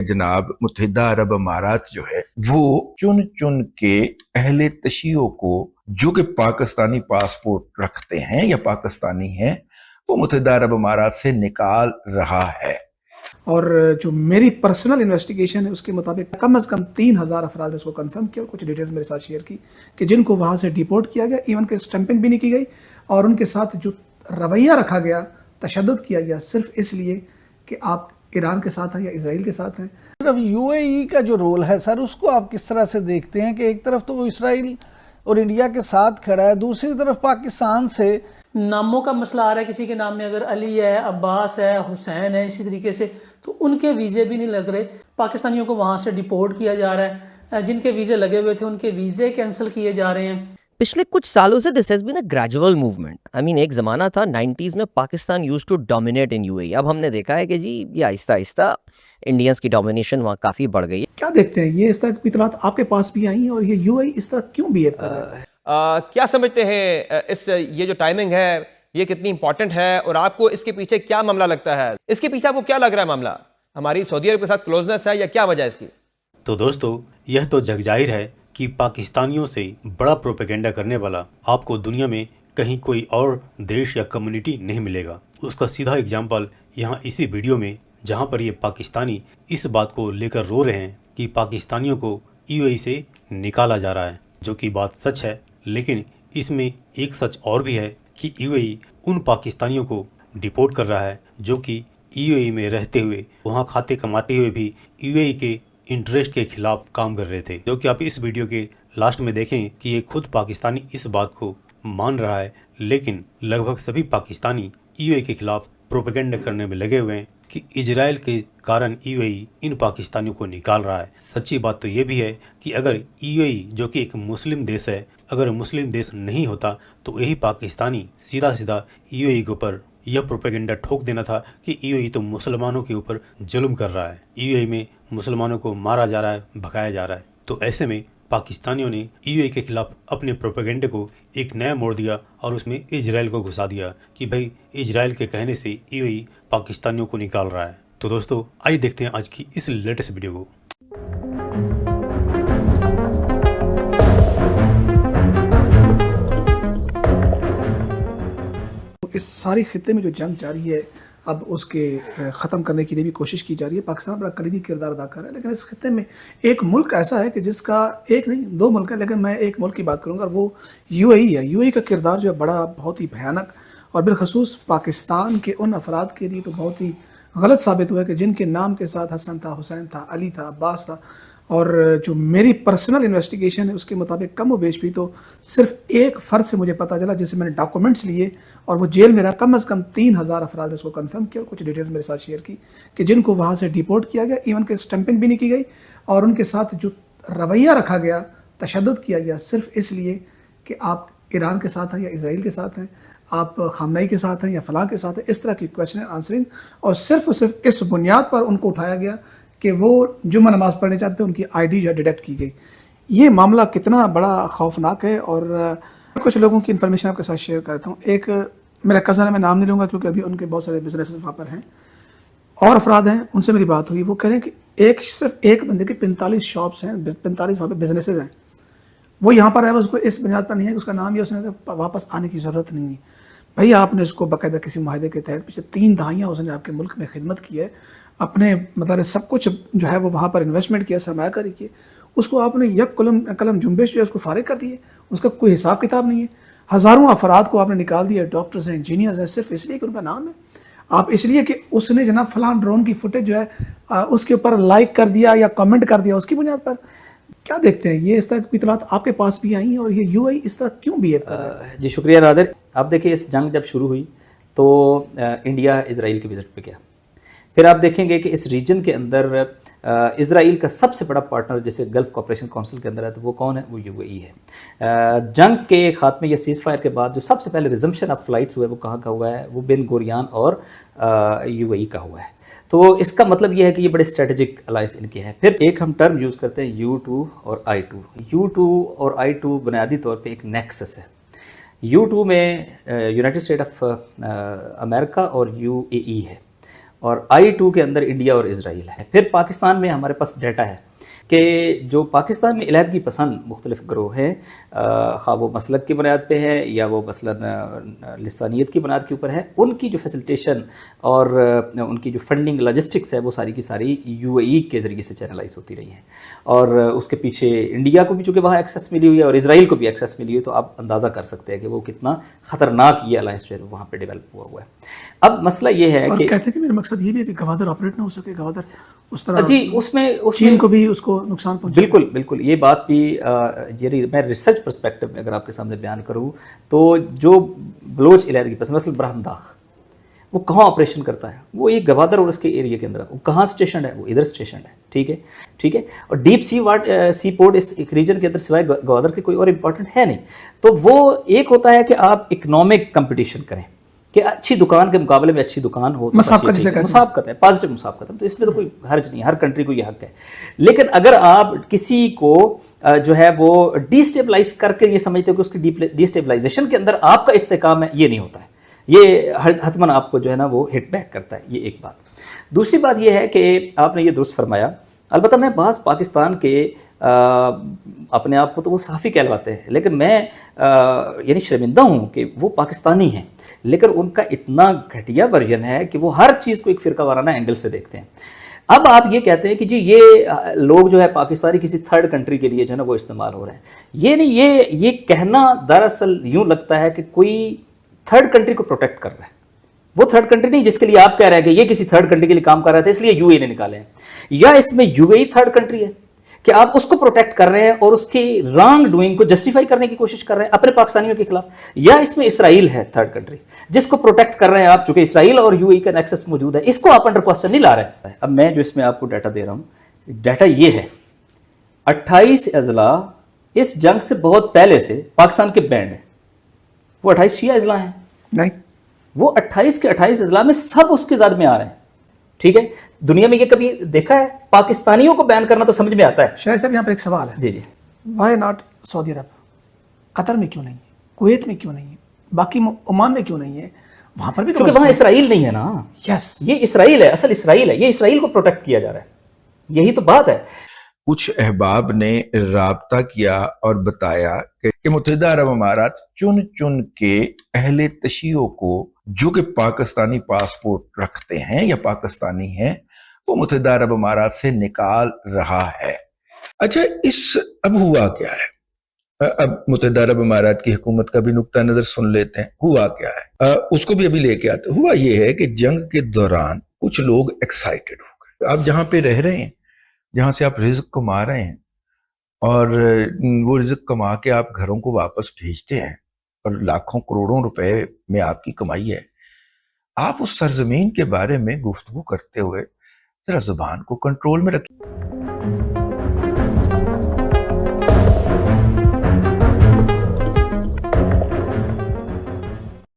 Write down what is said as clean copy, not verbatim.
जनाब मुत्तहिदा अरब अमारात जो है वो चुन चुन के अहले तशीओ को जो कि पाकिस्तानी पासपोर्ट रखते हैं या पाकिस्तानी हैं वो मुत्तहिदा अरब अमारात से निकाल रहा है। और जो मेरी पर्सनल इन्वेस्टिगेशन है उसके मुताबिक कम से कम 3,000 अफराद ने उसको कंफर्म किया और कुछ डिटेल्स मेरे साथ शेयर की कि जिनको वहाँ से डिपोर्ट किया गया, इवन के स्टैंपिंग भी नहीं की गई और उनके साथ जो रवैया रखा गया, तशद्दुद किया गया सिर्फ इसलिए कि आप ईरान के साथ हैं या इसराइल के साथ हैं। सिर्फ यूएई का जो रोल है सर, उसको आप किस तरह से देखते हैं कि एक तरफ तो वो इसराइल और इंडिया के साथ खड़ा है, दूसरी तरफ पाकिस्तान से नामों का मसला आ रहा है, किसी के नाम में अगर अली है, अब्बास है, हुसैन है, इसी तरीके से, तो उनके वीज़े भी नहीं लग रहे। पाकिस्तानियों को वहाँ से डिपोर्ट किया जा रहा है, जिनके वीज़े लगे हुए थे उनके वीज़े कैंसिल किए जा रहे हैं। पिछले कुछ सालों से this has been a gradual movement. I mean एक ज़माना था 90s में Pakistan used to dominate in UAE. अब हमने देखा है कि जी ये आहिस्ता आहिस्ता इंडियंस की डोमिनेशन वहाँ काफ़ी बढ़ गई है। क्या देखते हैं, ये इस तरह की इतलात आपके पास भी आई हैं और ये यूएई इस तरह क्यों बिहेव कर रहा है? क्या समझते हैं इस ये जो टाइमिंग है ये कितनी इंपॉर्टेंट है और आपको इसके पीछे क्या मामला लगता है? इसके पीछे आपको क्या लग रहा है मामला? हमारी सऊदी अरब के साथ क्लोजनेस है या क्या वजह है इसकी? तो दोस्तों, यह तो जग जाहिर है कि पाकिस्तानियों से बड़ा प्रोपेगेंडा करने वाला आपको दुनिया में कहीं कोई और देश या कम्युनिटी नहीं मिलेगा। उसका सीधा एग्जाम्पल यहाँ इसी वीडियो में, जहाँ पर ये पाकिस्तानी इस बात को लेकर रो रहे हैं कि पाकिस्तानियों को यूएई से निकाला जा रहा है, जो कि बात सच है। लेकिन इसमें एक सच और भी है कि यूएई उन पाकिस्तानियों को डिपोर्ट कर रहा है जो कि यूएई में रहते हुए, वहाँ खाते कमाते हुए भी यूएई के इंटरेस्ट के खिलाफ काम कर रहे थे, जो कि आप इस वीडियो के लास्ट में देखें कि ये खुद पाकिस्तानी इस बात को मान रहा है। लेकिन लगभग सभी पाकिस्तानी यूएई के खिलाफ प्रोपेगेंडा करने में लगे हुए हैं कि इजराइल के कारण यूएई इन पाकिस्तानियों को निकाल रहा है। सच्ची बात तो ये भी है कि अगर यूएई, जो कि एक मुस्लिम देश है, अगर मुस्लिम देश नहीं होता तो यही पाकिस्तानी सीधा सीधा यूएई के ऊपर यह प्रोपेगेंडा ठोक देना था कि यूएई तो मुसलमानों के ऊपर जुल्म कर रहा है, यूएई में मुसलमानों को मारा जा रहा है, भगाया जा रहा है। तो ऐसे में पाकिस्तानियों ने यूएई के खिलाफ अपने प्रोपेगेंडे को एक नया मोड़ दिया और उसमें इजराइल को घुसा दिया कि भाई इजराइल के कहने से यूएई पाकिस्तानियों को निकाल रहा है। तो दोस्तों, आइए देखते हैं आज की इस लेटेस्ट वीडियो को। इस सारी खित्ते में जो जंग जारी है, अब उसके ख़त्म करने के लिए भी कोशिश की जा रही है। पाकिस्तान बड़ा कलीदी किरदार अदा कर रहा है, लेकिन इस खित्ते में एक मुल्क ऐसा है कि जिसका एक नहीं दो मुल्क है, लेकिन मैं एक मुल्क की बात करूंगा और वो यूएई है। यूएई का किरदार जो है बड़ा बहुत ही भयानक और बिलखसूस पाकिस्तान के उन अफराद के लिए तो बहुत ही गलत साबित हुआ है कि जिनके नाम के साथ हसन था, हुसैन था, अली था, अब्बास था। और जो मेरी पर्सनल इन्वेस्टिगेशन है उसके मुताबिक कम व बेश भी तो सिर्फ एक फ़र्द से मुझे पता चला, जिससे मैंने डॉक्यूमेंट्स लिए और वो जेल में रहा। कम से कम 3,000 अफराद ने उसको कंफर्म किया और कुछ डिटेल्स मेरे साथ शेयर की कि जिनको वहाँ से डिपोर्ट किया गया, इवन के स्टैंपिंग भी नहीं की गई और उनके साथ जो रवैया रखा गया, तशद्दुद किया गया सिर्फ इसलिए कि आप ईरान के साथ हैं या इसराइल के साथ हैं, आप खामनई के साथ हैं या फलां के साथ हैं, इस तरह की क्वेश्चन आंसरिंग। और सिर्फ इस बुनियाद पर उनको उठाया गया कि वो जुम्मा नमाज़ पढ़ने चाहते हैं, उनकी आईडी जो डिटेक्ट की गई। ये मामला कितना बड़ा खौफनाक है और कुछ लोगों की इन्फॉर्मेशन आपके साथ शेयर करता हूँ। एक मेरा कज़न है, मैं नाम नहीं लूँगा क्योंकि अभी उनके बहुत सारे बिजनेस वहाँ पर हैं और अफराद हैं, उनसे मेरी बात हुई। वो कह रहे हैं कि सिर्फ एक बंदे की 45 शॉप्स हैं, 45 वहाँ पर बिजनेसेस हैं। वो यहाँ पर है, बस उसको इस बुनियाद पर नहीं है कि उसका नाम, या उसने कहा वापस आने की ज़रूरत नहीं है। भाई आपने उसको बाकायदा किसी माहदे के तहत पिछले 3 दहाइयाँ उसने आपके मुल्क में खिदमत की है, अपने मतलब सब कुछ जो है वो वहाँ पर इन्वेस्टमेंट किया, सरमायाकारी की, उसको आपने यक कलम जुम्बिश जो है उसको फारिग कर दिए, उसका कोई हिसाब किताब नहीं है। हज़ारों अफराद को आपने निकाल दिया, डॉक्टर्स हैं, इंजीनियर्स हैं, सिर्फ इसलिए कि उनका नाम है। आप इसलिए कि उसने जनाब फलां ड्रोन की फुटेज जो है उसके ऊपर लाइक कर दिया या कमेंट कर दिया, उसकी बुनियाद पर क्या देखते हैं? ये इस तरह की इतलात आपके पास भी आई हैं और ये यूएई इस तरह क्यों बिहेव कर रहा है? जी शुक्रिया नादिर। आप देखिए, इस जंग जब शुरू हुई तो इंडिया इसराइल की विजिट पे गया। फिर आप देखेंगे कि इस रीजन के अंदर इसराइल का सबसे बड़ा पार्टनर जैसे गल्फ कोऑपरेशन काउंसिल के अंदर है, तो वो कौन है? वो यूएई है। जंग के खात्मे या सीज़ फायर के बाद जो सबसे पहले रिजम्पशन ऑफ फ्लाइट्स हुए वो कहाँ का हुआ है? वो बेन गुरियान और यूएई का हुआ है। तो इसका मतलब ये है कि ये बड़े स्ट्रेटेजिक अलाइंस इनके हैं। फिर एक हम टर्म यूज़ करते हैं U2 और I2। U2 और I2 बुनियादी तौर पे एक नेक्सस है। U2 में यूनाइटेड स्टेट ऑफ अमेरिका और UAE है, اور I-2 کے اندر انڈیا اور اسرائیل ہے. پھر پاکستان میں ہمارے پاس ڈیٹا ہے کہ جو پاکستان میں علیحدگی پسند مختلف گروہ ہیں، خواہ وہ مسلک کی بنیاد پہ ہے یا وہ مثلاً لسانیت کی بنیاد کے اوپر ہے، ان کی جو فیسلٹیشن اور ان کی جو فنڈنگ لاجسٹکس ہے وہ ساری کی ساری UAE کے ذریعے سے چینلائز ہوتی رہی ہیں. اور اس کے پیچھے انڈیا کو بھی چونکہ وہاں ایکسیس ملی ہوئی ہے اور اسرائیل کو بھی ایکسیس ملی ہوئی ہے، تو آپ اندازہ کر سکتے ہیں کہ وہ کتنا خطرناک یہ الائنس جو ہے وہاں پہ ڈیولپ ہوا ہے. اب مسئلہ یہ ہے اور کہ کہتے ہیں کہ میرا مقصد یہ بھی ہے کہ گوادر آپریٹ نہ ہو سکے، گوادر اس طرح جی اس میں چین کو بھی اس کو نقصان پہنچے. بالکل بالکل یہ بات بھی میں ریسرچ پرسپیکٹو میں اگر آپ کے سامنے بیان کروں تو جو بلوچ علیحدگی پسند مثلا براہم داغ وہ کہاں آپریشن کرتا ہے، وہ ایک گوادر اور اس کے ایریا کے اندر، وہ کہاں اسٹیشن ہے، وہ ادھر اسٹیشن ہے. ٹھیک ہے. اور ڈیپ سی پورٹ اس ایک ریجن کے اندر سوائے گوادر کے کوئی اور امپورٹنٹ ہے نہیں. تو وہ ایک ہوتا ہے کہ آپ اکنامک کمپٹیشن کریں کہ اچھی دکان کے مقابلے میں اچھی دکان ہو، مسابقت ہے، پازیٹیو مسابقت ہے، تو اس میں تو کوئی حرج نہیں، ہر کنٹری کو یہ حق ہے. لیکن اگر آپ کسی کو جو ہے وہ ڈی اسٹیبلائز کر کے یہ سمجھتے ہو کہ اس کی ڈی اسٹیبلائزیشن کے اندر آپ کا استحکام ہے، یہ نہیں ہوتا ہے. یہ حتماً آپ کو جو ہے نا وہ ہٹ بیک کرتا ہے. یہ ایک بات. دوسری بات یہ ہے کہ آپ نے یہ درست فرمایا. البتہ میں بعض پاکستان کے اپنے آپ کو تو وہ صحافی کہلواتے ہیں، لیکن میں یعنی شرمندہ ہوں کہ وہ پاکستانی ہیں لیکن ان کا اتنا گھٹیا ورژن ہے کہ وہ ہر چیز کو ایک فرقہ وارانہ اینگل سے دیکھتے ہیں. اب آپ یہ کہتے ہیں کہ جی یہ لوگ جو ہے پاکستانی کسی تھرڈ کنٹری کے لیے جو ہے نا وہ استعمال ہو رہے ہیں. یہ نہیں، یہ کہنا دراصل یوں لگتا ہے کہ کوئی تھرڈ کنٹری کو پروٹیکٹ کر رہا ہے. وہ تھرڈ کنٹری نہیں جس کے لیے آپ کہہ رہے ہیں کہ یہ کسی تھرڈ کنٹری کے لیے کام کر رہا تھا اس لیے UAE نے نکالے ہیں، یا اس میں UAE تھرڈ کنٹری ہے کہ آپ اس کو پروٹیکٹ کر رہے ہیں اور اس کی رانگ ڈوئنگ کو جسٹیفائی کرنے کی کوشش کر رہے ہیں اپنے پاکستانیوں کے خلاف، یا اس میں اسرائیل ہے تھرڈ کنٹری جس کو پروٹیکٹ کر رہے ہیں آپ، چونکہ اسرائیل اور UAE کا نیکسس موجود ہے، اس کو آپ انڈر کوسچن نہیں لا رہے ہیں. اب میں جو اس میں آپ کو ڈیٹا دے رہا ہوں، ڈیٹا یہ ہے 28 اضلاع اس جنگ سے بہت پہلے سے پاکستان کے بینڈ ہیں. وہ 28 شیعہ اضلاع ہیں نہیں، وہ 28 کے 28 اضلاع میں سب اس کے زد میں آ رہے ہیں. ٹھیک ہے. دنیا میں یہ کبھی دیکھا ہے؟ پاکستانیوں کو بیان کرنا تو سمجھ میں آتا ہے. شاہ صاحب یہاں پر ایک سوال ہے. جی جی. وائی ناٹ سعودی عرب؟ قطر میں کیوں نہیں ہے؟ کویت میں کیوں نہیں ہے؟ باقی عمان میں کیوں نہیں ہے؟ وہاں پر بھی تو کیونکہ وہاں اسرائیل نہیں ہے نا. یس، یہ اسرائیل ہے، اصل اسرائیل ہے، یہ اسرائیل کو پروٹیکٹ کیا جا رہا ہے. یہی تو بات ہے. کچھ احباب نے رابطہ کیا اور بتایا کہ متحدہ عرب امارات چن چن کے اہل تشیع کو جو کہ پاکستانی پاسپورٹ رکھتے ہیں یا پاکستانی ہیں وہ متحدہ عرب امارات سے نکال رہا ہے. اچھا، اب ہوا کیا ہے؟ اب متحدہ عرب امارات کی حکومت کا بھی نقطہ نظر سن لیتے ہیں. ہوا کیا ہے اس کو بھی ابھی لے کے آتے. ہوا یہ ہے کہ جنگ کے دوران کچھ لوگ ایکسائٹڈ ہو گئے. آپ جہاں پہ رہ رہے ہیں، جہاں سے آپ رزق کما رہے ہیں اور وہ رزق کما کے آپ گھروں کو واپس بھیجتے ہیں اور لاکھوں کروڑوں روپے میں آپ کی کمائی ہے، آپ اس سرزمین کے بارے میں گفتگو کرتے ہوئے ذرا زبان کو کنٹرول میں رکھیں.